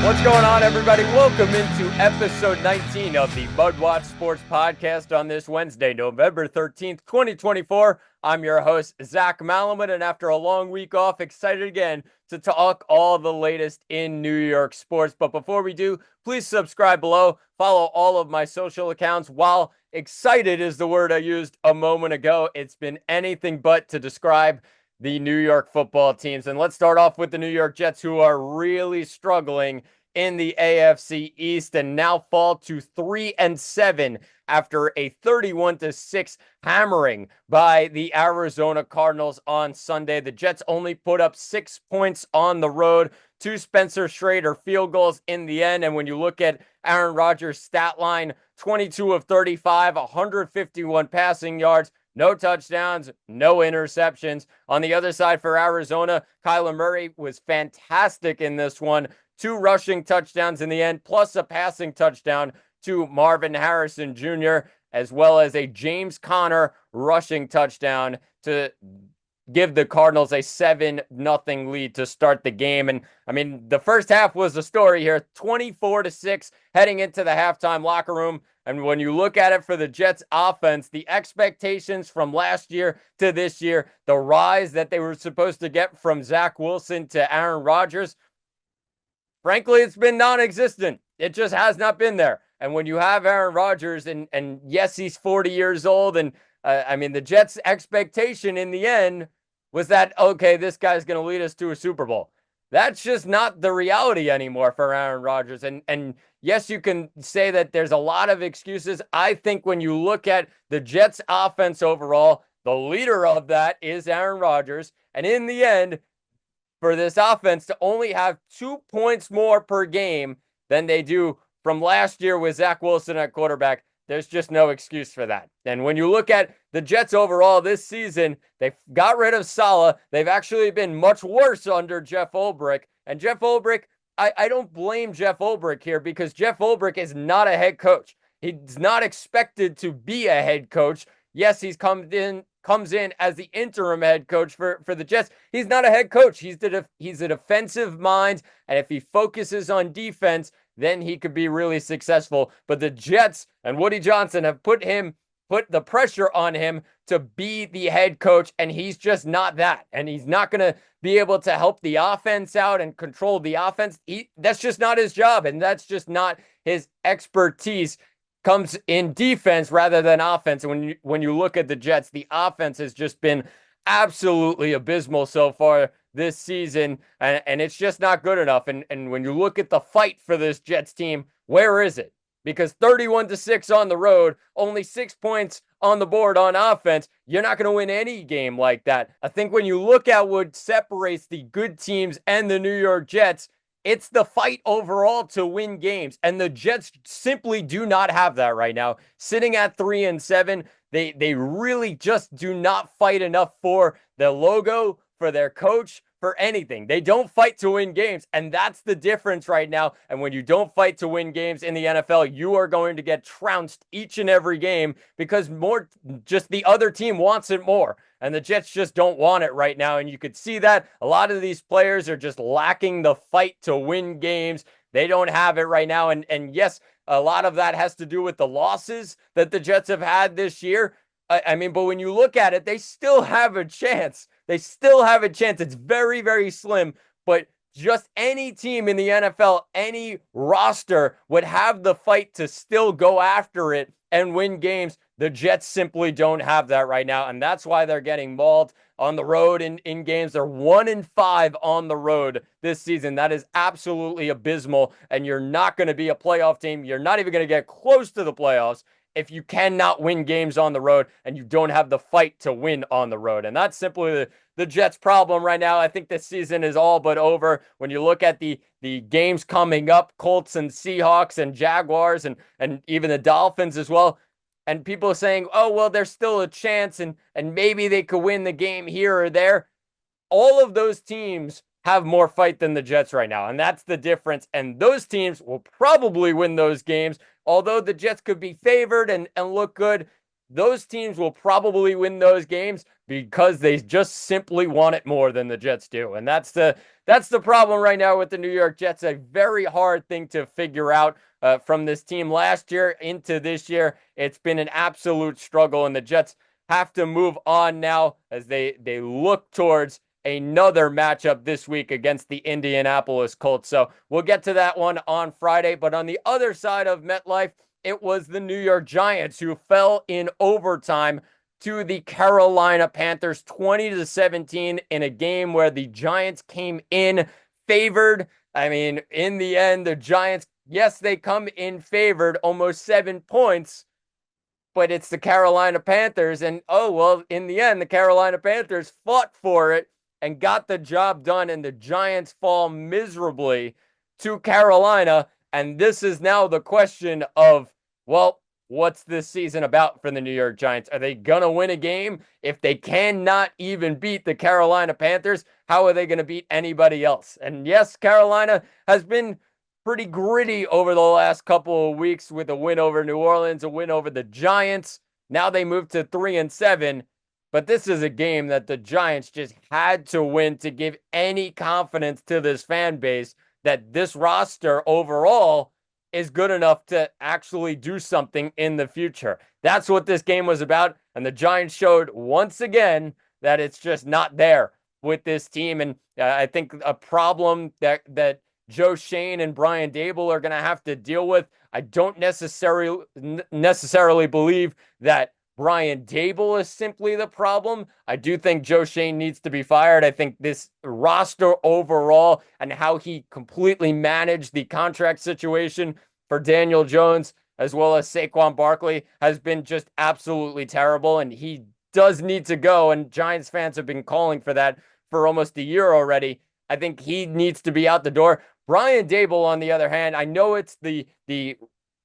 What's going on, everybody? Welcome into episode 19 of the MudWatch Sports Podcast on this Wednesday, November 13th, 2024. I'm your host, Zach Malaman, and after a long week off, excited again to talk all the latest in New York sports. But before we do, please subscribe below, follow all of my social accounts. While excited is the word I used a moment ago, it's been anything but to describe the New York football teams. And let's start off with the New York Jets, who are really struggling in the AFC East and now fall to 3-7 after a 31-6 hammering by the Arizona Cardinals on Sunday. The Jets only put up 6 points on the road, 2 Spencer Schrader field goals in the end. And when you look at Aaron Rodgers' stat line, 22 of 35, 151 passing yards, no touchdowns, no interceptions. On the other side for Arizona, Kyler Murray was fantastic in this one. 2 rushing touchdowns in the end, plus a passing touchdown to Marvin Harrison Jr., as well as a James Conner rushing touchdown to give the Cardinals a 7-0 lead to start the game. And I mean, the first half was the story here, 24-6 heading into the halftime locker room. And when you look at it for the Jets offense, the expectations from last year to this year, the rise that they were supposed to get from Zach Wilson to Aaron Rodgers, frankly, it's been non-existent. It just has not been there. And when you have Aaron Rodgers, and yes, he's 40 years old, and I mean, the Jets' expectation in the end was that, okay, this guy's going to lead us to a Super Bowl. That's just not the reality anymore for Aaron Rodgers. And yes, you can say that there's a lot of excuses. I think when you look at the Jets' offense overall, the leader of that is Aaron Rodgers. And in the end, for this offense to only have 2 points more per game than they do from last year with Zach Wilson at quarterback, there's just no excuse for that. And when you look at the Jets overall this season, they've got rid of Saleh. They've actually been much worse under Jeff Ulbrich. And Jeff Ulbrich, I don't blame Jeff Ulbrich here because Jeff Ulbrich is not a head coach. He's not expected to be a head coach. Yes, comes in as the interim head coach for the Jets. He's not a head coach. He's a defensive mind, and if he focuses on defense, then he could be really successful. But the Jets and Woody Johnson have put the pressure on him to be the head coach, and he's just not that. And he's not going to be able to help the offense out and control the offense. That's just not his job, and that's just not his expertise. Comes in defense rather than offense. And when you look at the Jets, the offense has just been absolutely abysmal so far this season, and it's just not good enough. And when you look at the fight for this Jets team, where is it? Because 31-6 on the road, only 6 points on the board on offense, you're not going to win any game like that. I think when you look at what separates the good teams and the New York Jets, it's the fight overall to win games. And the Jets simply do not have that right now. Sitting at 3-7, they really just do not fight enough for their logo, for their coach, for anything. They don't fight to win games, and that's the difference right now. And when you don't fight to win games in the NFL, you are going to get trounced each and every game because just the other team wants it more. And the Jets just don't want it right now. And you could see that a lot of these players are just lacking the fight to win games. They don't have it right now. And yes, a lot of that has to do with the losses that the Jets have had this year. I mean, but when you look at it, they still have a chance. They still have a chance. It's very, very slim, but just any team in the NFL, any roster would have the fight to still go after it and win games. The Jets simply don't have that right now, and that's why they're getting mauled on the road in games. They're 1-5 on the road this season. That is absolutely abysmal, and you're not going to be a playoff team. You're not even going to get close to the playoffs if you cannot win games on the road and you don't have the fight to win on the road. And that's simply the Jets' problem right now. I think this season is all but over. When you look at the games coming up, Colts and Seahawks and Jaguars and even the Dolphins as well, and people are saying, oh, well, there's still a chance and maybe they could win the game here or there. All of those teams have more fight than the Jets right now, and that's the difference. And those teams will probably win those games. Although the Jets could be favored and look good, those teams will probably win those games because they just simply want it more than the Jets do. And that's the problem right now with the New York Jets. A very hard thing to figure out from this team last year into this year. It's been an absolute struggle, and the Jets have to move on now as they look towards another matchup this week against the Indianapolis Colts. So we'll get to that one on Friday. But on the other side of MetLife, it was the New York Giants who fell in overtime to the Carolina Panthers 20-17 in a game where the Giants came in favored. I mean, in the end, the Giants, yes, they come in favored almost 7 points, but it's the Carolina Panthers. And oh, well, in the end, the Carolina Panthers fought for it and got the job done, and the Giants fall miserably to Carolina. And this is now the question of, well, what's this season about for the New York Giants? Are they going to win a game? If they cannot even beat the Carolina Panthers, how are they going to beat anybody else? And yes, Carolina has been pretty gritty over the last couple of weeks with a win over New Orleans, a win over the Giants. Now they move to 3-7. But this is a game that the Giants just had to win to give any confidence to this fan base that this roster overall is good enough to actually do something in the future. That's what this game was about. And the Giants showed once again that it's just not there with this team. And I think a problem that Joe Shane and Brian Daboll are going to have to deal with. I don't necessarily believe that Brian Daboll is simply the problem. I do think Joe Shane needs to be fired. I think this roster overall and how he completely managed the contract situation for Daniel Jones as well as Saquon Barkley has been just absolutely terrible, and he does need to go, and Giants fans have been calling for that for almost a year already. I think he needs to be out the door. Brian Daboll, on the other hand, I know it's the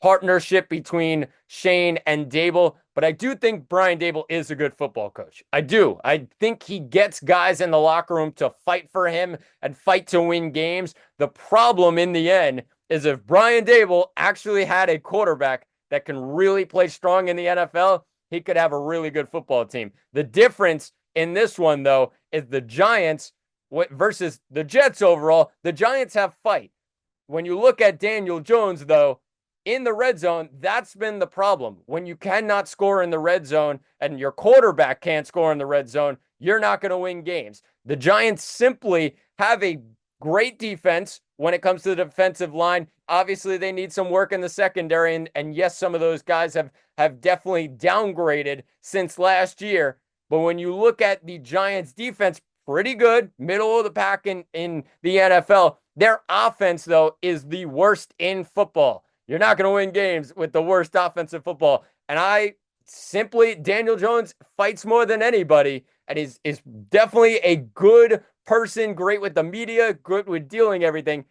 partnership between Shane and Daboll, but I do think Brian Daboll is a good football coach. I do. I think he gets guys in the locker room to fight for him and fight to win games. The problem in the end is if Brian Daboll actually had a quarterback that can really play strong in the NFL, he could have a really good football team. The difference in this one, though, is the Giants versus the Jets overall. The Giants have fight. When you look at Daniel Jones, though, in the red zone, that's been the problem. When you cannot score in the red zone and your quarterback can't score in the red zone, you're not going to win games. The Giants simply have a great defense when it comes to the defensive line. Obviously, they need some work in the secondary, and yes, some of those guys have definitely downgraded since last year. But when you look at the Giants' defense, pretty good, middle of the pack in the NFL. Their offense, though, is the worst in football. You're not going to win games with the worst offensive football. And Daniel Jones fights more than anybody and is definitely a good person, great with the media, good with dealing everything.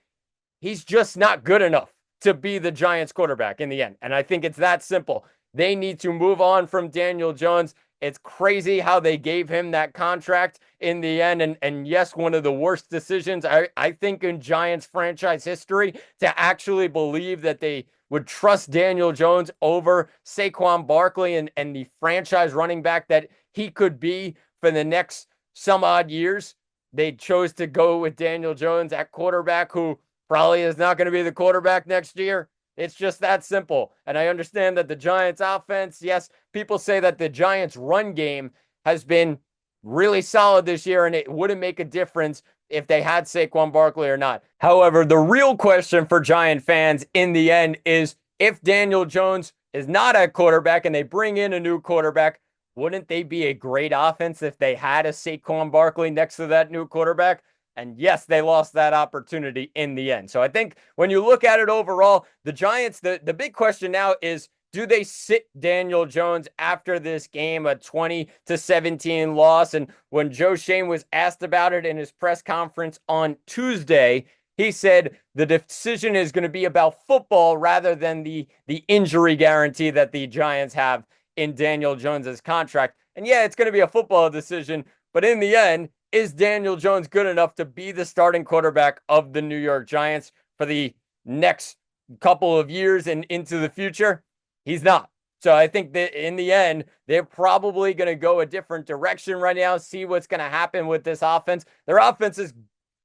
He's just not good enough to be the Giants quarterback in the end. And I think it's that simple. They need to move on from Daniel Jones. It's crazy how they gave him that contract in the end. And yes, one of the worst decisions, I think, in Giants franchise history, to actually believe that they would trust Daniel Jones over Saquon Barkley and the franchise running back that he could be for the next some odd years. They chose to go with Daniel Jones at quarterback, who probably is not going to be the quarterback next year. It's just that simple. And I understand that the Giants offense, yes, people say that the Giants run game has been really solid this year, and it wouldn't make a difference if they had Saquon Barkley or not. However, the real question for Giant fans in the end is, if Daniel Jones is not at quarterback and they bring in a new quarterback, wouldn't they be a great offense if they had a Saquon Barkley next to that new quarterback? And yes, they lost that opportunity in the end. So I think when you look at it overall, the Giants, the big question now is, do they sit Daniel Jones after this game, a 20-17 loss? And when Joe Shane was asked about it in his press conference on Tuesday, he said the decision is going to be about football rather than the injury guarantee that the Giants have in Daniel Jones's contract. And yeah, it's going to be a football decision, but in the end, is Daniel Jones good enough to be the starting quarterback of the New York Giants for the next couple of years and into the future? He's not. So I think that in the end, they're probably going to go a different direction right now, see what's going to happen with this offense. Their offense is,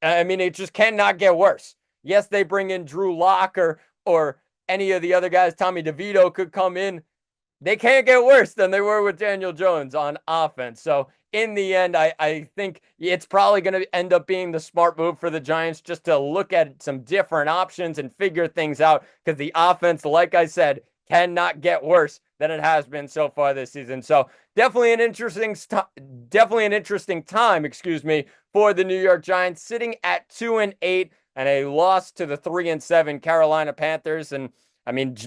I mean, it just cannot get worse. Yes, they bring in Drew Lock or any of the other guys. Tommy DeVito could come in. They can't get worse than they were with Daniel Jones on offense. So in the end, I think it's probably going to end up being the smart move for the Giants just to look at some different options and figure things out, because the offense, like I said, cannot get worse than it has been so far this season. So definitely an interesting time, for the New York Giants, sitting at 2-8 and a loss to the 3-7 Carolina Panthers. And I mean,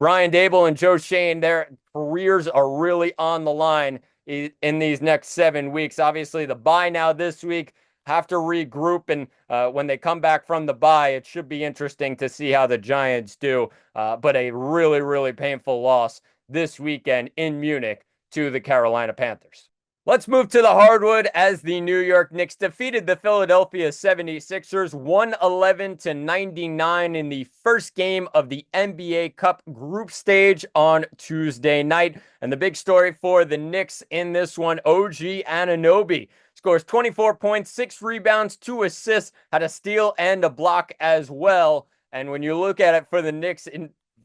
Brian Dable and Joe Shane, their careers are really on the line in these next 7 weeks. Obviously, the bye now this week, have to regroup, and when they come back from the bye, it should be interesting to see how the Giants do. But a really, really painful loss this weekend in Munich to the Carolina Panthers. Let's move to the hardwood as the New York Knicks defeated the Philadelphia 76ers 111-99 in the first game of the NBA Cup group stage on Tuesday night. And the big story for the Knicks in this one, OG Anunoby scores 24 points, 6 rebounds, 2 assists, had a steal and a block as well. And when you look at it for the Knicks,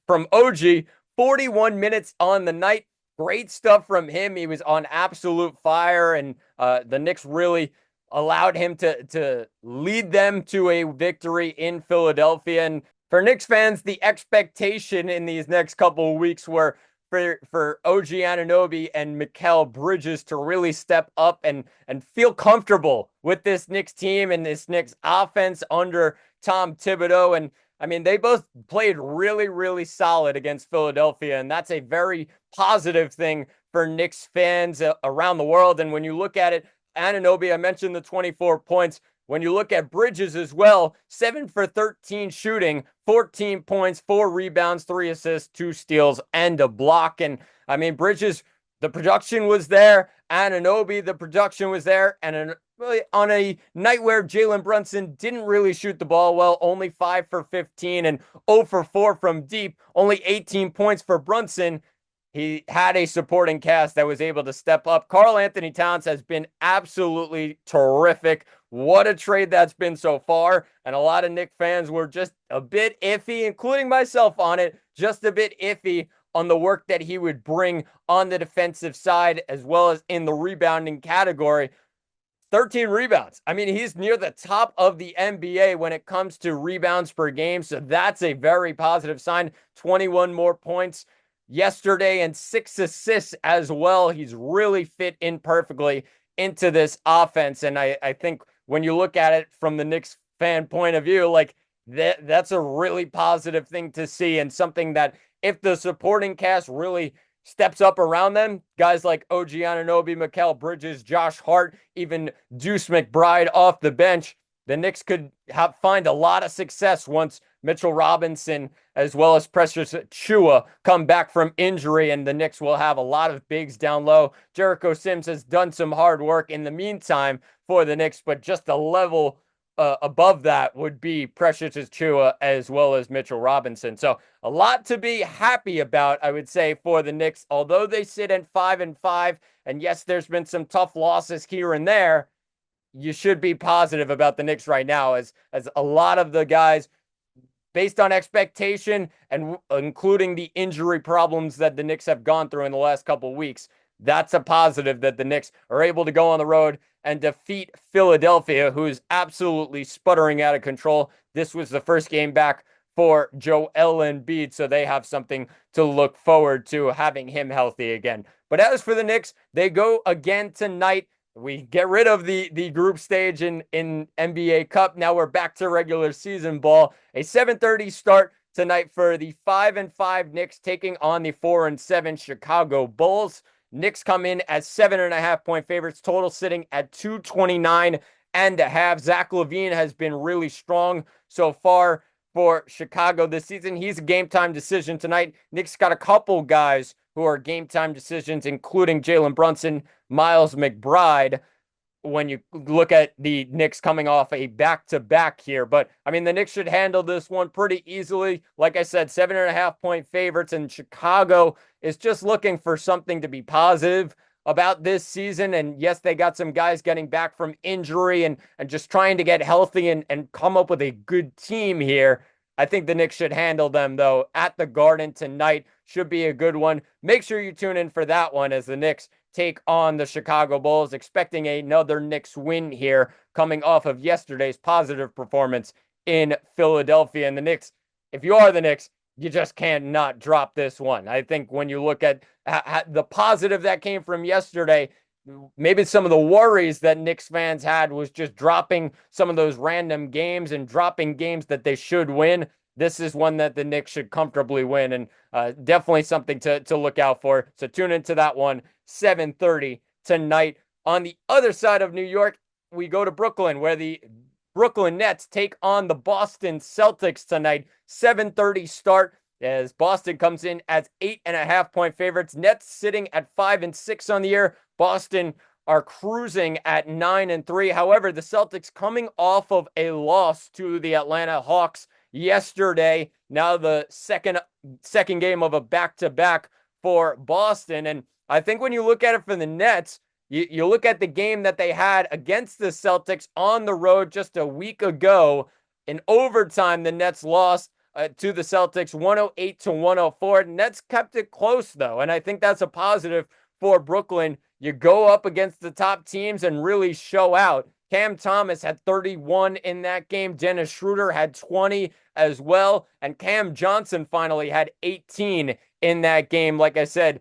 from OG, 41 minutes on the night. Great stuff from him. He was on absolute fire, and the Knicks really allowed him to lead them to a victory in Philadelphia. And for Knicks fans, the expectation in these next couple of weeks were for OG Anunoby and Mikal Bridges to really step up and feel comfortable with this Knicks team and this Knicks offense under Tom Thibodeau. And I mean, they both played really, really solid against Philadelphia, and that's a very positive thing for Knicks fans around the world. And when you look at it, Anunoby, I mentioned the 24 points. When you look at Bridges as well, 7 for 13 shooting, 14 points, 4 rebounds, 3 assists, 2 steals, and a block. And I mean, Bridges, the production was there. Anunoby, the production was there. And on a night where Jalen Brunson didn't really shoot the ball well, only 5 for 15 and 0 for 4 from deep, only 18 points for Brunson. He had a supporting cast that was able to step up. Karl-Anthony Towns has been absolutely terrific. What a trade that's been so far. And a lot of Knicks fans were just a bit iffy, including myself on it, just a bit iffy on the work that he would bring on the defensive side as well as in the rebounding category. 13 rebounds. I mean, he's near the top of the NBA when it comes to rebounds per game. So that's a very positive sign. 21 more points yesterday and 6 assists as well. He's really fit in perfectly into this offense. And I think when you look at it from the Knicks fan point of view, like that's a really positive thing to see, and something that if the supporting cast really steps up around them, guys like OG Anunoby, Mikal Bridges, Josh Hart, even Deuce McBride off the bench, the Knicks could find a lot of success once Mitchell Robinson as well as Precious Achiuwa come back from injury, and the Knicks will have a lot of bigs down low. Jericho Sims has done some hard work in the meantime for the Knicks, but just a level above that would be Precious Achiuwa as well as Mitchell Robinson. So a lot to be happy about, I would say, for the Knicks. Although they sit at 5-5, and yes, there's been some tough losses here and there, you should be positive about the Knicks right now, as a lot of the guys, based on expectation and including the injury problems that the Knicks have gone through in the last couple of weeks, that's a positive that the Knicks are able to go on the road and defeat Philadelphia, who is absolutely sputtering out of control. This was the first game back for Joel Embiid, so they have something to look forward to, having him healthy again. But as for the Knicks, they go again tonight. We get rid of the group stage in NBA Cup. Now we're back to regular season ball. A 7:30 start tonight for the 5-5 Knicks taking on the 4-7 Chicago Bulls. Knicks come in as 7.5-point favorites, total sitting at 229.5. Zach LaVine has been really strong so far for Chicago this season. He's a game time decision tonight. Knicks got a couple guys who are game time decisions, including Jalen Brunson, Miles McBride. when you look at the Knicks coming off a back-to-back here. But I mean, the Knicks should handle this one pretty easily. Like I said, 7.5-point favorites, and Chicago is just looking for something to be positive about this season. And yes, they got some guys getting back from injury and just trying to get healthy and come up with a good team here. I think the Knicks should handle them, though, at the Garden tonight. Should be a good one. Make sure you tune in for that one as the Knicks take on the Chicago Bulls, expecting another Knicks win here coming off of yesterday's positive performance in Philadelphia. And the Knicks, if you are the Knicks, you just can't not drop this one. I think when you look at the positive that came from yesterday, maybe some of the worries that Knicks fans had was just dropping some of those random games and dropping games that they should win. This is one that the Knicks should comfortably win, and definitely something to look out for. So tune into that one, 7:30 tonight. On the other side of New York, we go to Brooklyn, where the Brooklyn Nets take on the Boston Celtics tonight. 7:30 start as Boston comes in as 8.5-point favorites. Nets sitting at 5-6 on the year. Boston are cruising at 9-3. However, the Celtics coming off of a loss to the Atlanta Hawks yesterday. Now the second game of a back-to-back for Boston. And I think when you look at it for the Nets, you look at the game that they had against the Celtics on the road just a week ago. In overtime, the Nets lost to the Celtics 108-104. Nets kept it close, though, and I think that's a positive for Brooklyn. You go up against the top teams and really show out. Cam Thomas had 31 in that game. Dennis Schroeder had 20 as well. And Cam Johnson finally had 18 in that game, like I said,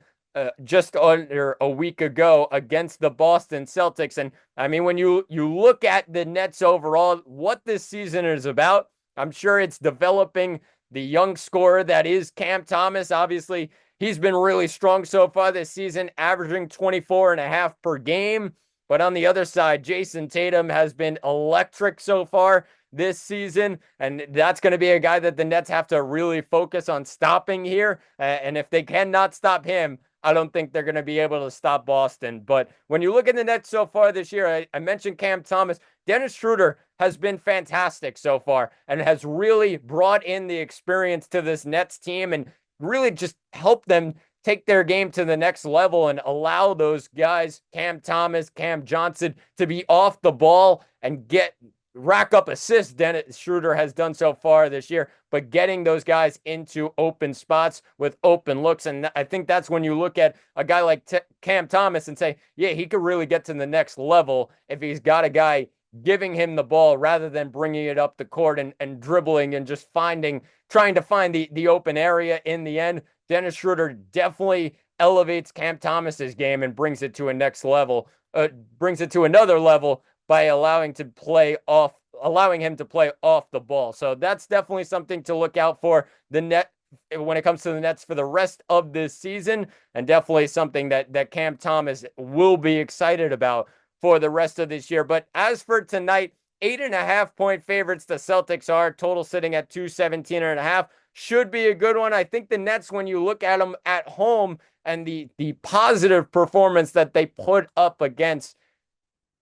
just under a week ago against the Boston Celtics. And I mean, when you look at the Nets overall, what this season is about, I'm sure it's developing the young scorer that is Cam Thomas. Obviously, he's been really strong so far this season, averaging 24.5 per game. But on the other side, Jason Tatum has been electric so far this season, and that's going to be a guy that the Nets have to really focus on stopping here. And if they cannot stop him, I don't think they're going to be able to stop Boston. But when you look at the Nets so far this year, I mentioned Cam Thomas. Dennis Schroeder has been fantastic so far and has really brought in the experience to this Nets team and really just helped them take their game to the next level and allow those guys, Cam Thomas, Cam Johnson, to be off the ball and rack up assists. Dennis Schroeder has done so far this year, but getting those guys into open spots with open looks. And I think that's when you look at a guy like Cam Thomas and say, yeah, he could really get to the next level if he's got a guy giving him the ball rather than bringing it up the court and dribbling and just trying to find the open area in the end. Dennis Schroeder definitely elevates Cam Thomas's game and brings it to another level by allowing him to play off the ball. So that's definitely something to look out for the Net when it comes to the Nets for the rest of this season, and definitely something that Cam Thomas will be excited about for the rest of this year. But as for tonight, 8.5-point favorites the Celtics are, total sitting at 217.5. Should be a good one. I think the Nets, when you look at them at home and the positive performance that they put up against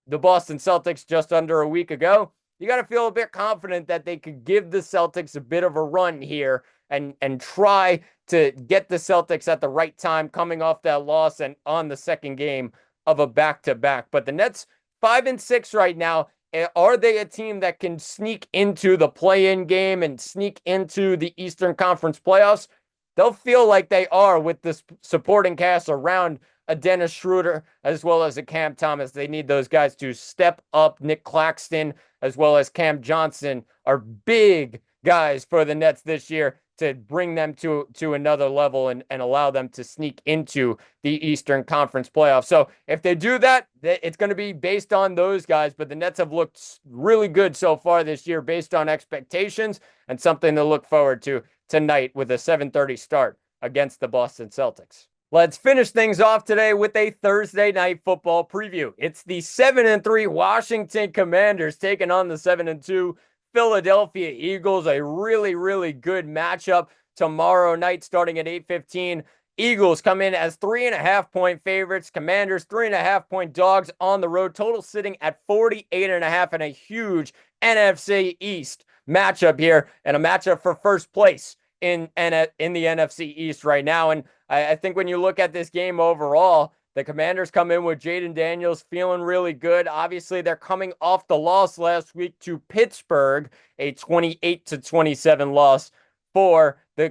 the Boston Celtics just under a week ago, you got to feel a bit confident that they could give the Celtics a bit of a run here and try to get the Celtics at the right time coming off that loss and on the second game of a back-to-back. But the Nets 5-6 right now. Are they a team that can sneak into the play-in game and sneak into the Eastern Conference playoffs? They'll feel like they are with this supporting cast around a Dennis Schroeder as well as a Cam Thomas. They need those guys to step up. Nick Claxton as well as Cam Johnson are big guys for the Nets this year to bring them to another level and allow them to sneak into the Eastern Conference playoffs. So if they do that, it's going to be based on those guys. But the Nets have looked really good so far this year based on expectations, and something to look forward to tonight with a 7:30 start against the Boston Celtics. Let's finish things off today with a Thursday night football preview. It's the 7-3 Washington Commanders taking on the 7-2 Philadelphia Eagles. A really, really good matchup tomorrow night starting at 8:15 Eagles come in as 3.5-point favorites. Commanders 3.5-point dogs on the road. Total sitting at 48.5 in a huge NFC East matchup here, and a matchup for first place in the NFC East right now. And I think when you look at this game overall, the Commanders come in with Jaden Daniels feeling really good. Obviously, they're coming off the loss last week to Pittsburgh, a 28-27 loss for the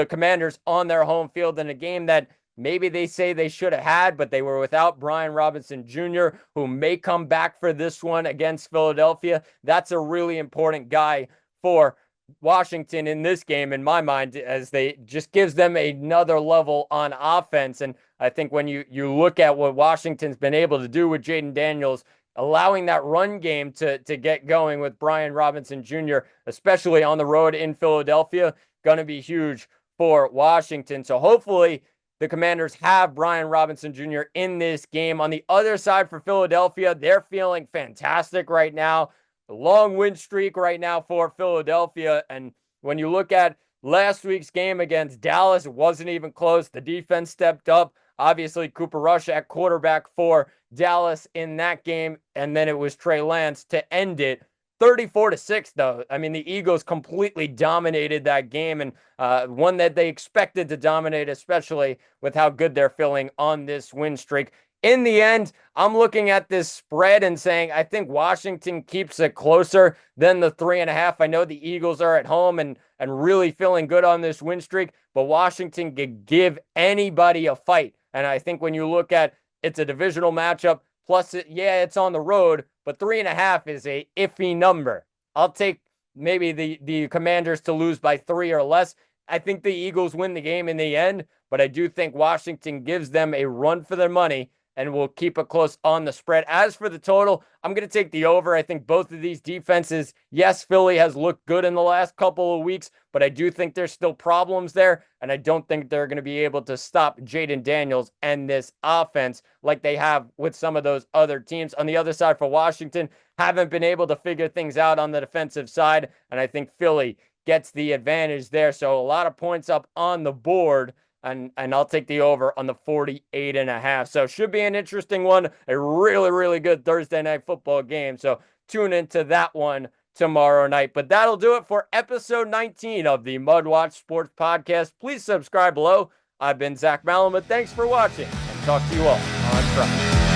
Commanders on their home field in a game that maybe they say they should have had, but they were without Brian Robinson Jr., who may come back for this one against Philadelphia. That's a really important guy for Washington in this game, in my mind, as they just gives them another level on offense. And I think when you look at what Washington's been able to do with Jaden Daniels, allowing that run game to get going with Brian Robinson Jr., especially on the road in Philadelphia, going to be huge for Washington. So hopefully the Commanders have Brian Robinson Jr. in this game. On the other side for Philadelphia, they're feeling fantastic right now. The long win streak right now for Philadelphia. And when you look at last week's game against Dallas, it wasn't even close. The defense stepped up. Obviously, Cooper Rush at quarterback for Dallas in that game. And then it was Trey Lance to end it. 34-6, though. I mean, the Eagles completely dominated that game, and one that they expected to dominate, especially with how good they're feeling on this win streak. In the end, I'm looking at this spread and saying I think Washington keeps it closer than the 3.5. I know the Eagles are at home and really feeling good on this win streak, but Washington could give anybody a fight. And I think when you look at it's a divisional matchup, plus, it's on the road, but 3.5 is a iffy number. I'll take maybe the Commanders to lose by 3 or less. I think the Eagles win the game in the end, but I do think Washington gives them a run for their money and will keep it close on the spread. As for the total, I'm going to take the over. I think both of these defenses, yes, Philly has looked good in the last couple of weeks, but I do think there's still problems there, and I don't think they're going to be able to stop Jaden Daniels and this offense like they have with some of those other teams. On the other side for Washington, haven't been able to figure things out on the defensive side, and I think Philly gets the advantage there. So a lot of points up on the board. And I'll take the over on the 48.5. So should be an interesting one. A really, really good Thursday night football game. So tune into that one tomorrow night. But that'll do it for episode 19 of the MudWatch Sports Podcast. Please subscribe below. I've been Zach Malamuth. Thanks for watching, and talk to you all on Friday.